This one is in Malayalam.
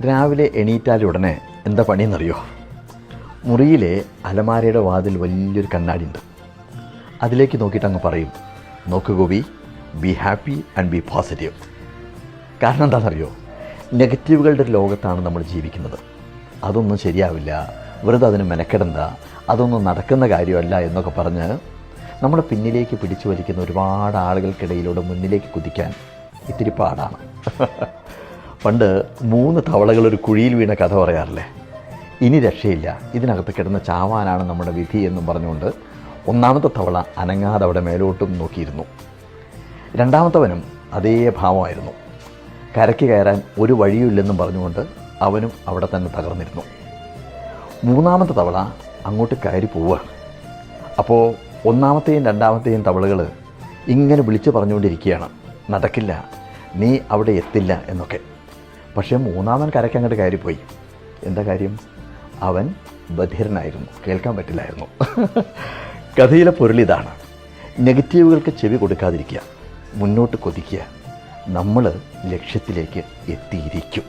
രാവിലെ എണീറ്റാലുടനെ എന്താ പണിയെന്നറിയോ? മുറിയിലെ അലമാരയുടെ വാതിൽ വലിയൊരു കണ്ണാടിയുണ്ട്. അതിലേക്ക് നോക്കിയിട്ട് അങ്ങ് പറയും, നോക്ക് Gopi, be happy and B positive. കാരണം എന്താണെന്നറിയോ? നെഗറ്റീവുകളുടെ ഒരു ലോകത്താണ് നമ്മൾ ജീവിക്കുന്നത്. അതൊന്നും ശരിയാവില്ല, വെറുതെ അതിന് മെനക്കെടണ്ട, അതൊന്നും നടക്കുന്ന കാര്യമല്ല എന്നൊക്കെ പറഞ്ഞ് നമ്മളെ പിന്നിലേക്ക് പിടിച്ചു വലിക്കുന്ന ഒരുപാട് ആളുകൾക്കിടയിലൂടെ മുന്നിലേക്ക് കുതിക്കാൻ ഇത്തിരി പാടാണ്. പണ്ട് 3 തവളകൾ ഒരു കുഴിയിൽ വീണ കഥ പറയാറില്ലേ? ഇനി രക്ഷയില്ല, ഇതിനകത്ത് കിടന്ന് ചാവാനാണ് നമ്മുടെ വിധി എന്നും പറഞ്ഞുകൊണ്ട് 1ാമത്തെ തവള അനങ്ങാതെ അവിടെ മേലോട്ടും നോക്കിയിരുന്നു. 2ാമത്തവനും അതേ ഭാവമായിരുന്നു. കരയ്ക്ക് കയറാൻ ഒരു വഴിയുമില്ലെന്നും പറഞ്ഞുകൊണ്ട് അവനും അവിടെ തന്നെ തകർന്നിരുന്നു. 3ാമത്തെ തവള അങ്ങോട്ട് കയറി പോവുകയാണ്. അപ്പോൾ 1ാമത്തെയും 2ാമത്തെയും തവളകൾ ഇങ്ങനെ വിളിച്ചു പറഞ്ഞുകൊണ്ടിരിക്കുകയാണ്, നടക്കില്ല, നീ അവിടെ എത്തില്ല എന്നൊക്കെ. പക്ഷേ 3ാമൻ കരയ്ക്ക് അങ്ങോട്ട് കയറിപ്പോയി. എന്താ കാര്യം? അവൻ ബധിരനായിരുന്നു, കേൾക്കാൻ പറ്റില്ലായിരുന്നു. കഥയിലെ പൊരുളിതാണ്, നെഗറ്റീവുകൾക്ക് ചെവി കൊടുക്കാതിരിക്കുക, മുന്നോട്ട് കൊതിക്കുക, നമ്മൾ ലക്ഷ്യത്തിലേക്ക് എത്തിയിരിക്കും.